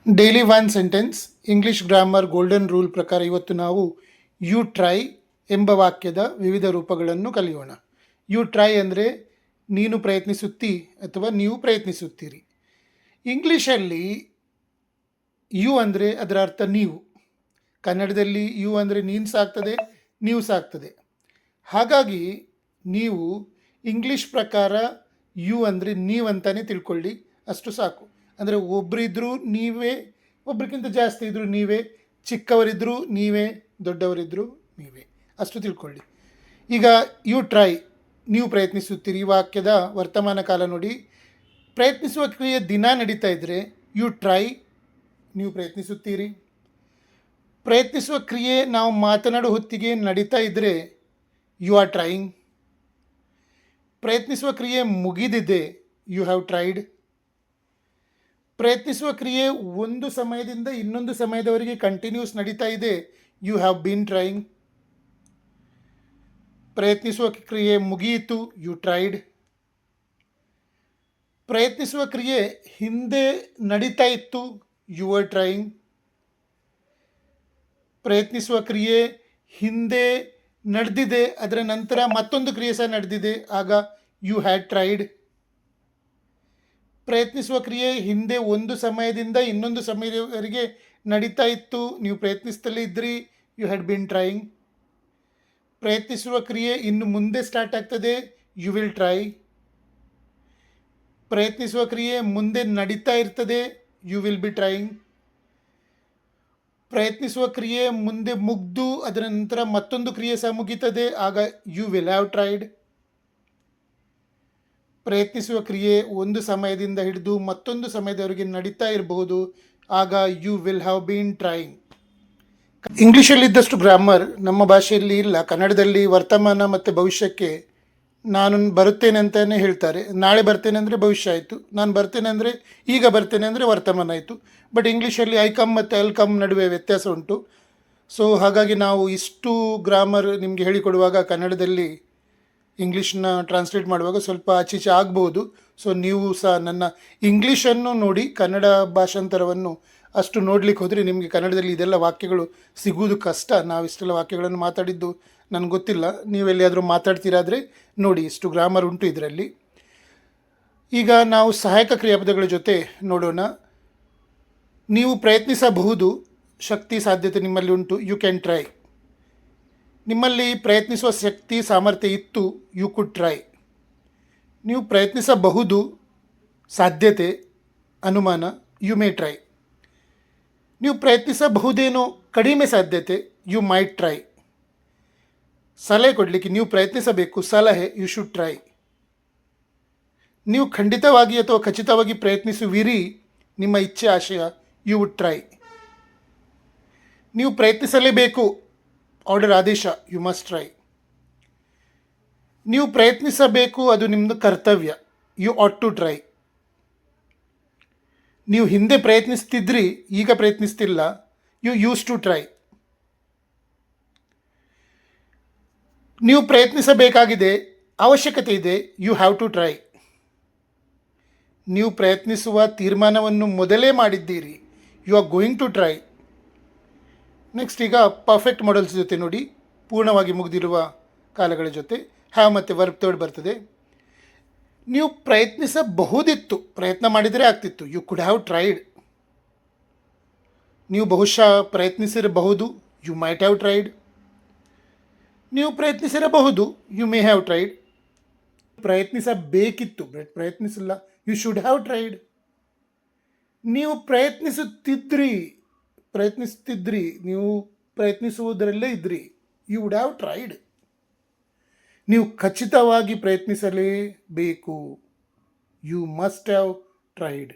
Daily one sentence English grammar golden rule ಪ್ರಕಾರ ಇವತ್ತು ನಾವು ಯು ಟ್ರೈ ಎಂಬ ವಾಕ್ಯದ ವಿವಿಧ ರೂಪಗಳನ್ನು ಕಲಿಯೋಣ. ಯು ಟ್ರೈ ಅಂದರೆ ನೀನು ಪ್ರಯತ್ನಿಸುತ್ತಿ ಅಥವಾ ನೀವು ಪ್ರಯತ್ನಿಸುತ್ತೀರಿ. ಇಂಗ್ಲೀಷಲ್ಲಿ ಯು ಅಂದರೆ ಅದರ ಅರ್ಥ ನೀವು. ಕನ್ನಡದಲ್ಲಿ ಯು ಅಂದರೆ ನೀನು ಸಾಕ್ತದೆ, ನೀವು ಸಾಕ್ತದೆ. ಹಾಗಾಗಿ ನೀವು ಇಂಗ್ಲೀಷ್ ಪ್ರಕಾರ ಯು ಅಂದರೆ ನೀವಂತಾನೆ ತಿಳ್ಕೊಳ್ಳಿ, ಅಷ್ಟು ಸಾಕು. ಅಂದರೆ ಒಬ್ಬರಿದ್ದರೂ ನೀವೇ, ಒಬ್ರಿಗಿಂತ ಜಾಸ್ತಿ ಇದ್ದರೂ ನೀವೇ, ಚಿಕ್ಕವರಿದ್ದರೂ ನೀವೇ, ದೊಡ್ಡವರಿದ್ದರೂ ನೀವೇ, ಅಷ್ಟು ತಿಳ್ಕೊಳ್ಳಿ. ಈಗ ಯು ಟ್ರೈ, ನೀವು ಪ್ರಯತ್ನಿಸುತ್ತೀರಿ. ಈ ವಾಕ್ಯದ ವರ್ತಮಾನ ಕಾಲ ನೋಡಿ. ಪ್ರಯತ್ನಿಸುವ ಕ್ರಿಯೆ ದಿನ ನಡೀತಾ ಇದ್ದರೆ ಯು ಟ್ರೈ, ನೀವು ಪ್ರಯತ್ನಿಸುತ್ತೀರಿ. ಪ್ರಯತ್ನಿಸುವ ಕ್ರಿಯೆ ನಾವು ಮಾತನಾಡೋ ಹೊತ್ತಿಗೆ ನಡೀತಾ ಇದ್ದರೆ ಯು ಆರ್ ಟ್ರೈಯಿಂಗ್. ಪ್ರಯತ್ನಿಸುವ ಕ್ರಿಯೆ ಮುಗಿದಿದೆ, ಯು ಹ್ಯಾವ್ ಟ್ರೈಡ್. ಪ್ರಯತ್ನಿಸುವ ಕ್ರಿಯೆ ಒಂದು ಸಮಯದಿಂದ ಇನ್ನೊಂದು ಸಮಯದವರೆಗೆ ಕಂಟಿನ್ಯೂಸ್ ನಡೀತಾ ಇದೆ, ಯು ಹ್ಯಾವ್ ಬೀನ್ ಟ್ರೈಯಿಂಗ್. ಪ್ರಯತ್ನಿಸುವ ಕ್ರಿಯೆ ಮುಗಿಯಿತು, ಯು ಟ್ರೈಡ್. ಪ್ರಯತ್ನಿಸುವ ಕ್ರಿಯೆ ಹಿಂದೆ ನಡೀತಾ ಇತ್ತು, ಯು ಆರ್ ಟ್ರೈಯಿಂಗ್. ಪ್ರಯತ್ನಿಸುವ ಕ್ರಿಯೆ ಹಿಂದೆ ನಡೆದಿದೆ, ಅದರ ನಂತರ ಮತ್ತೊಂದು ಕ್ರಿಯೆ ಸಹ ನಡೆದಿದೆ, ಆಗ ಯು ಹ್ಯಾಡ್ ಟ್ರೈಡ್. ಪ್ರಯತ್ನಿಸುವ ಕ್ರಿಯೆ ಹಿಂದೆ ಒಂದು ಸಮಯದಿಂದ ಇನ್ನೊಂದು ಸಮಯದವರೆಗೆ ನಡೀತಾ ಇತ್ತು, ನೀವು ಪ್ರಯತ್ನಿಸ್ತಲೇ ಇದ್ರಿ, ಯು ಹ್ಯಾಡ್ ಬಿನ್ ಟ್ರೈಯಿಂಗ್. ಪ್ರಯತ್ನಿಸುವ ಕ್ರಿಯೆ ಇನ್ನು ಮುಂದೆ ಸ್ಟಾರ್ಟ್ ಆಗ್ತದೆ, ಯು ವಿಲ್ ಟ್ರೈ. ಪ್ರಯತ್ನಿಸುವ ಕ್ರಿಯೆ ಮುಂದೆ ನಡೀತಾ ಇರ್ತದೆ, ಯು ವಿಲ್ ಬಿ ಟ್ರೈಯಿಂಗ್. ಪ್ರಯತ್ನಿಸುವ ಕ್ರಿಯೆ ಮುಂದೆ ಮುಗ್ದು ಅದರ ನಂತರ ಮತ್ತೊಂದು ಕ್ರಿಯೆ ಸಹ ಮುಗೀತದೆ, ಆಗ ಯು ವಿಲ್ ಹ್ಯಾವ್ ಟ್ರೈಡ್. ಪ್ರಯತ್ನಿಸುವ ಕ್ರಿಯೆ ಒಂದು ಸಮಯದಿಂದ ಹಿಡಿದು ಮತ್ತೊಂದು ಸಮಯದವರೆಗೆ ನಡೀತಾ ಇರಬಹುದು, ಆಗ you will have been trying. ಇಂಗ್ಲೀಷಲ್ಲಿದ್ದಷ್ಟು ಗ್ರಾಮರ್ ನಮ್ಮ ಭಾಷೆಯಲ್ಲಿ ಇಲ್ಲ. ಕನ್ನಡದಲ್ಲಿ ವರ್ತಮಾನ ಮತ್ತು ಭವಿಷ್ಯಕ್ಕೆ ನಾನು ಬರುತ್ತೇನೆ ಅಂತಲೇ ಹೇಳ್ತಾರೆ. ನಾಳೆ ಬರ್ತೇನೆ ಅಂದರೆ ಭವಿಷ್ಯ ಆಯಿತು, ನಾನು ಬರ್ತೇನೆ ಅಂದರೆ ಈಗ ಬರ್ತೇನೆ ಅಂದರೆ ವರ್ತಮಾನ ಆಯಿತು. ಬಟ್ ಇಂಗ್ಲೀಷಲ್ಲಿ ಐ ಕಮ್ ಮತ್ತು ಎಲ್ ಕಮ್ ನಡುವೆ ವ್ಯತ್ಯಾಸ ಉಂಟು. ಸೊ ಹಾಗಾಗಿ ನಾವು ಇಷ್ಟು ಗ್ರಾಮರ್ ನಿಮಗೆ ಹೇಳಿಕೊಡುವಾಗ ಕನ್ನಡದಲ್ಲಿ ಇಂಗ್ಲೀಷನ್ನ ಟ್ರಾನ್ಸ್ಲೇಟ್ ಮಾಡುವಾಗ ಸ್ವಲ್ಪ ಆಚೀಚೆ ಆಗ್ಬೋದು. ಸೊ ನೀವು ಸಹ ನನ್ನ ಇಂಗ್ಲೀಷನ್ನು ನೋಡಿ ಕನ್ನಡ ಭಾಷಾಂತರವನ್ನು ಅಷ್ಟು ನೋಡ್ಲಿಕ್ಕೆ ಹೋದರೆ ನಿಮಗೆ ಕನ್ನಡದಲ್ಲಿ ಇದೆಲ್ಲ ವಾಕ್ಯಗಳು ಸಿಗುವುದು ಕಷ್ಟ. ನಾವು ಇಷ್ಟೆಲ್ಲ ವಾಕ್ಯಗಳನ್ನು ಮಾತಾಡಿದ್ದು ನನಗೆ ಗೊತ್ತಿಲ್ಲ, ನೀವೆಲ್ಲಿಯಾದರೂ ಮಾತಾಡ್ತೀರಾದರೆ ನೋಡಿ, ಇಷ್ಟು ಗ್ರಾಮರ್ ಉಂಟು ಇದರಲ್ಲಿ. ಈಗ ನಾವು ಸಹಾಯಕ ಕ್ರಿಯಾಪದಗಳ ಜೊತೆ ನೋಡೋಣ. ನೀವು ಪ್ರಯತ್ನಿಸಬಹುದು, ಶಕ್ತಿ ಸಾಧ್ಯತೆ ನಿಮ್ಮಲ್ಲಿ ಉಂಟು, ಯು ಕ್ಯಾನ್ ಟ್ರೈ. ನಿಮ್ಮಲ್ಲಿ ಪ್ರಯತ್ನಿಸುವ ಶಕ್ತಿ ಸಾಮರ್ಥ್ಯ ಇತ್ತು, ಯು ಕುಡ್ ಟ್ರೈ. ನೀವು ಪ್ರಯತ್ನಿಸಬಹುದು, ಸಾಧ್ಯತೆ, ಅನುಮಾನ, ಯು ಮೇ ಟ್ರೈ. ನೀವು ಪ್ರಯತ್ನಿಸಬಹುದೇನೋ, ಕಡಿಮೆ ಸಾಧ್ಯತೆ, ಯು ಮೈಟ್ ಟ್ರೈ. ಸಲಹೆ ಕೊಡಲಿಕ್ಕೆ ನೀವು ಪ್ರಯತ್ನಿಸಬೇಕು, ಸಲಹೆ, ಯು ಶುಡ್ ಟ್ರೈ. ನೀವು ಖಂಡಿತವಾಗಿ ಅಥವಾ ಖಚಿತವಾಗಿ ಪ್ರಯತ್ನಿಸುವಿರಿ, ನಿಮ್ಮ ಇಚ್ಛೆ ಆಶಯ, ಯು ವುಡ್ ಟ್ರೈ. ನೀವು ಪ್ರಯತ್ನಿಸಲೇಬೇಕು, ಆರ್ಡರ್ ಆದೇಶ, ಯು ಮಸ್ಟ್ ಟ್ರೈ. ನೀವು ಪ್ರಯತ್ನಿಸಬೇಕು, ಅದು ನಿಮ್ಮದು ಕರ್ತವ್ಯ, ಯು ಆಟ್ ಟು ಟ್ರೈ. ನೀವು ಹಿಂದೆ ಪ್ರಯತ್ನಿಸ್ತಿದ್ರಿ, ಈಗ ಪ್ರಯತ್ನಿಸ್ತಿಲ್ಲ, ಯು ಯೂಸ್ ಟು ಟ್ರೈ. ನೀವು ಪ್ರಯತ್ನಿಸಬೇಕಾಗಿದೆ, ಅವಶ್ಯಕತೆ ಇದೆ, ಯು ಹ್ಯಾವ್ ಟು ಟ್ರೈ. ನೀವು ಪ್ರಯತ್ನಿಸುವ ತೀರ್ಮಾನವನ್ನು ಮೊದಲೇ ಮಾಡಿದ್ದೀರಿ, you are going to try. Next ಈಗ ಪರ್ಫೆಕ್ಟ್ ಮಾಡಲ್ಸ್ ಜೊತೆ ನೋಡಿ, ಪೂರ್ಣವಾಗಿ ಮುಗಿದಿರುವ ಕಾಲಗಳ ಜೊತೆ ಹ್ಯಾವ್ ಮತ್ತು ವರ್ಬ್ ತರ್ಡ್ ಬರ್ತದೆ. ನೀವು ಪ್ರಯತ್ನಿಸಬಹುದಿತ್ತು, ಪ್ರಯತ್ನ ಮಾಡಿದರೆ ಆಗ್ತಿತ್ತು, ಯು ಕುಡ್ ಹ್ಯಾವ್ ಟ್ರೈಡ್. ನೀವು ಬಹುಶಃ ಪ್ರಯತ್ನಿಸಿರಬಹುದು, ಯು ಮೈಟ್ ಹ್ಯಾವ್ ಟ್ರೈಡ್. ನೀವು ಪ್ರಯತ್ನಿಸಿರಬಹುದು, ಯು ಮೇ ಹ್ಯಾವ್ ಟ್ರೈಡ್. ಪ್ರಯತ್ನಿಸಬೇಕಿತ್ತು, ಬಟ್ ಪ್ರಯತ್ನಿಸಿಲ್ಲ, ಯು ಶುಡ್ ಹ್ಯಾವ್ ಟ್ರೈಡ್. ನೀವು ಪ್ರಯತ್ನಿಸ್ತಿದ್ರಿ, ನೀವು ಪ್ರಯತ್ನಿಸುವುದರಲ್ಲೇ ಇದ್ರಿ, ಯು ವುಡ್ ಹ್ಯಾವ್ ಟ್ರೈಡ್. ನೀವು ಖಚಿತವಾಗಿ ಪ್ರಯತ್ನಿಸಲೇಬೇಕು, ಯು ಮಸ್ಟ್ ಹ್ಯಾವ್ ಟ್ರೈಡ್.